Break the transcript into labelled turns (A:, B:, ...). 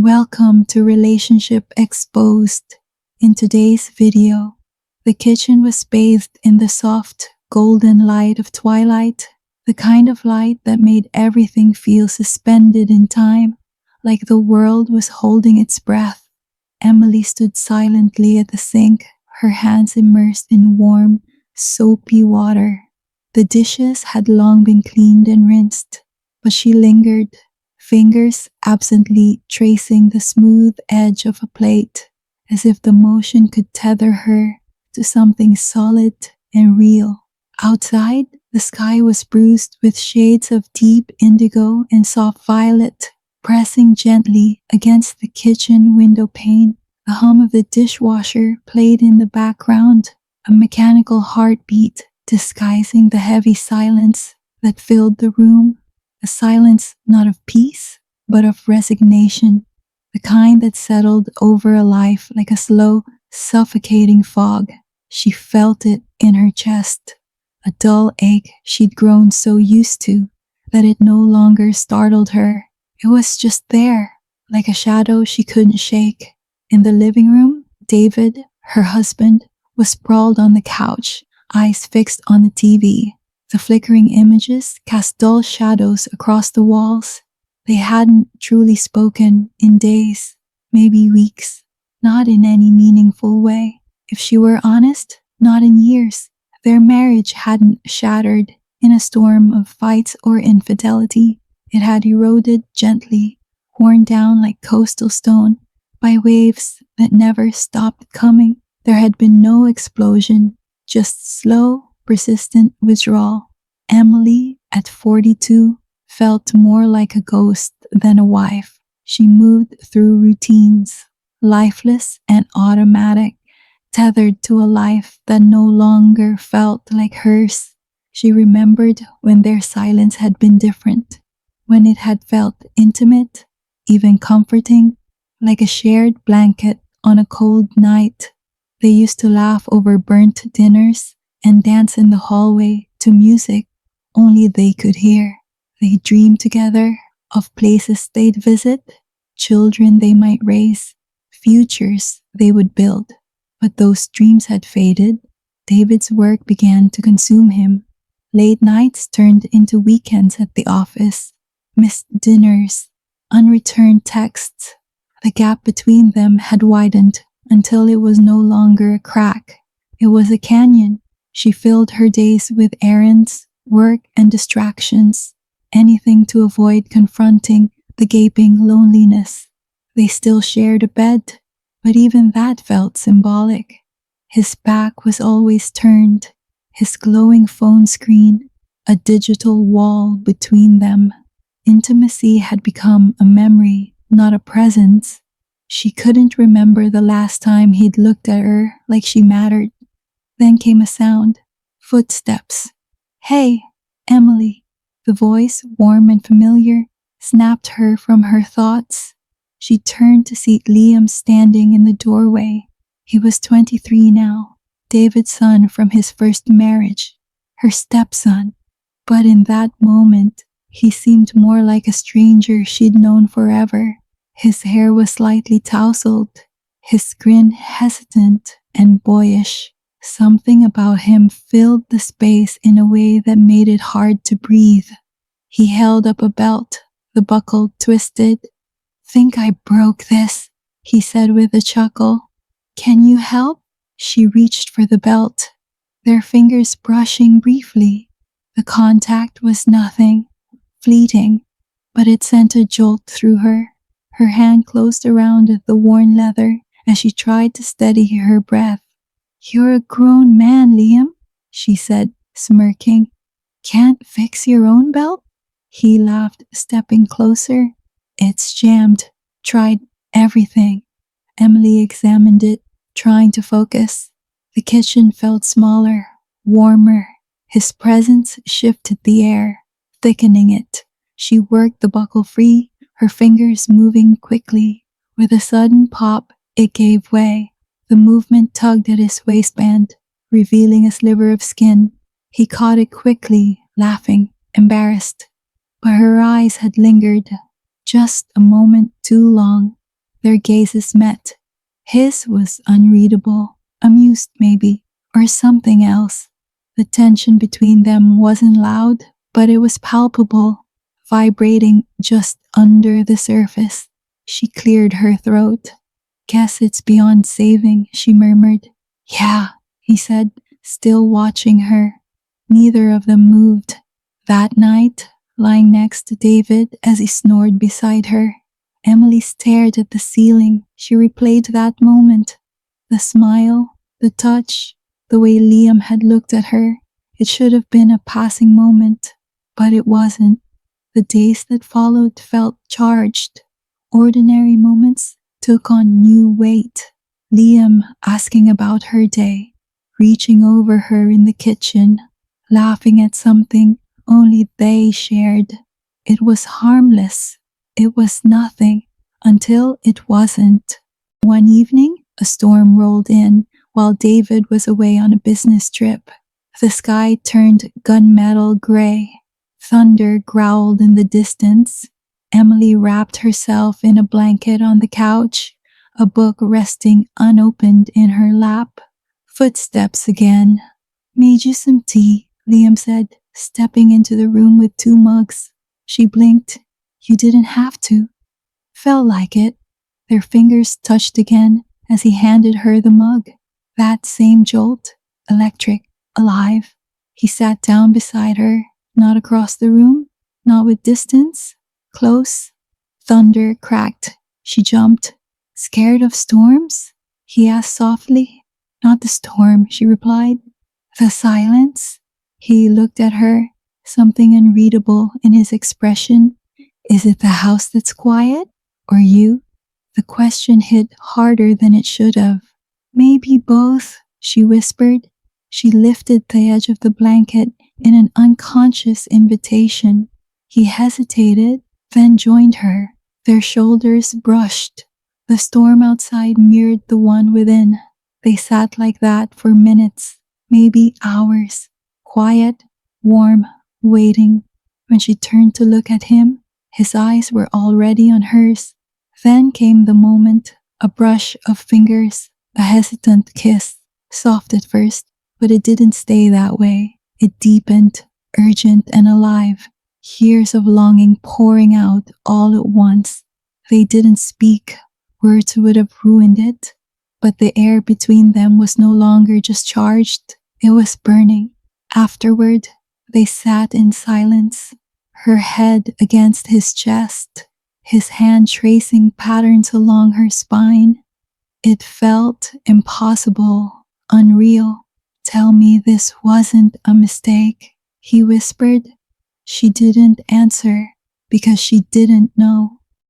A: Welcome to Relationship Exposed. In today's video, the kitchen was bathed in the soft, golden light of twilight, the kind of light that made everything feel suspended in time, like the world was holding its breath. Emily stood silently at the sink, her hands immersed in warm, soapy water. The dishes had long been cleaned and rinsed, but she lingered, fingers absently tracing the smooth edge of a plate, as if the motion could tether her to something solid and real. Outside, the sky was bruised with shades of deep indigo and soft violet, pressing gently against the kitchen window pane. The hum of the dishwasher played in the background, a mechanical heartbeat disguising the heavy silence that filled the room. A silence not of peace, but of resignation, the kind that settled over a life like a slow, suffocating fog. She felt it in her chest, a dull ache she'd grown so used to that it no longer startled her. It was just there, like a shadow she couldn't shake. In the living room, David, her husband, was sprawled on the couch, eyes fixed on the TV. The flickering images cast dull shadows across the walls. They hadn't truly spoken in days, maybe weeks, not in any meaningful way. If she were honest, not in years. Their marriage hadn't shattered in a storm of fights or infidelity. It had eroded gently, worn down like coastal stone by waves that never stopped coming. There had been no explosion, just slow, persistent withdrawal. Emily, at 42, felt more like a ghost than a wife. She moved through routines, lifeless and automatic, tethered to a life that no longer felt like hers. She remembered when their silence had been different, when it had felt intimate, even comforting, like a shared blanket on a cold night. They used to laugh over burnt dinners and dance in the hallway to music only they could hear. They dreamed together of places they'd visit, children they might raise, futures they would build. But those dreams had faded. David's work began to consume him. Late nights turned into weekends at the office, missed dinners, unreturned texts. The gap between them had widened until it was no longer a crack. It was a canyon. She filled her days with errands, work, and distractions, anything to avoid confronting the gaping loneliness. They still shared a bed, but even that felt symbolic. His back was always turned, his glowing phone screen, a digital wall between them. Intimacy had become a memory, not a presence. She couldn't remember the last time he'd looked at her like she mattered. Then came a sound. Footsteps. "Hey, Emily." The voice, warm and familiar, snapped her from her thoughts. She turned to see Liam standing in the doorway. He was 23 now, David's son from his first marriage, her stepson. But in that moment, he seemed more like a stranger she'd known forever. His hair was slightly tousled, his grin hesitant and boyish. Something about him filled the space in a way that made it hard to breathe. He held up a belt, the buckle twisted. "Think I broke this," he said with a chuckle. "Can you help?" She reached for the belt, their fingers brushing briefly. The contact was nothing, fleeting, but it sent a jolt through her. Her hand closed around the worn leather as she tried to steady her breath. "You're a grown man, Liam," she said, smirking. "Can't fix your own belt?" He laughed, stepping closer. "It's jammed. Tried everything." Emily examined it, trying to focus. The kitchen felt smaller, warmer. His presence shifted the air, thickening it. She worked the buckle free, her fingers moving quickly. With a sudden pop, it gave way. The movement tugged at his waistband, revealing a sliver of skin. He caught it quickly, laughing, embarrassed. But her eyes had lingered, just a moment too long. Their gazes met. His was unreadable, amused maybe, or something else. The tension between them wasn't loud, but it was palpable, vibrating just under the surface. She cleared her throat. Guess it's beyond saving, she murmured. Yeah, he said, still watching her. Neither of them moved. That night, lying next to David as he snored beside her, Emily stared at the ceiling. She replayed that moment. The smile, the touch, the way Liam had looked at her. It should have been a passing moment, but it wasn't. The days that followed felt charged. Ordinary moments took on new weight. Liam asking about her day, reaching over her in the kitchen, laughing at something only they shared. It was harmless. It was nothing until it wasn't. One evening, a storm rolled in while David was away on a business trip. The sky turned gunmetal gray. Thunder growled in the distance. Emily wrapped herself in a blanket on the couch, a book resting unopened in her lap. Footsteps again. Made you some tea, Liam said, stepping into the room with 2 mugs. She blinked. You didn't have to. Felt like it. Their fingers touched again as he handed her the mug. That same jolt. Electric. Alive. He sat down beside her, not across the room, not with distance. Close. Thunder cracked. She jumped. Scared of storms? He asked softly. Not the storm, she replied. The silence? He looked at her, something unreadable in his expression. Is it the house that's quiet? Or you? The question hit harder than it should have. Maybe both, she whispered. She lifted the edge of the blanket in an unconscious invitation. He hesitated, then joined her. Their shoulders brushed. The storm outside mirrored the one within. They sat like that for minutes, maybe hours. Quiet, warm, waiting. When she turned to look at him, his eyes were already on hers. Then came the moment, a brush of fingers, a hesitant kiss, soft at first, but it didn't stay that way. It deepened, urgent and alive, years of longing pouring out all at once. They didn't speak, words would have ruined it, but the air between them was no longer just charged, it was burning. Afterward, they sat in silence, her head against his chest, his hand tracing patterns along her spine. It felt impossible, unreal. Tell me this wasn't a mistake, he whispered. She didn't answer because she didn't know.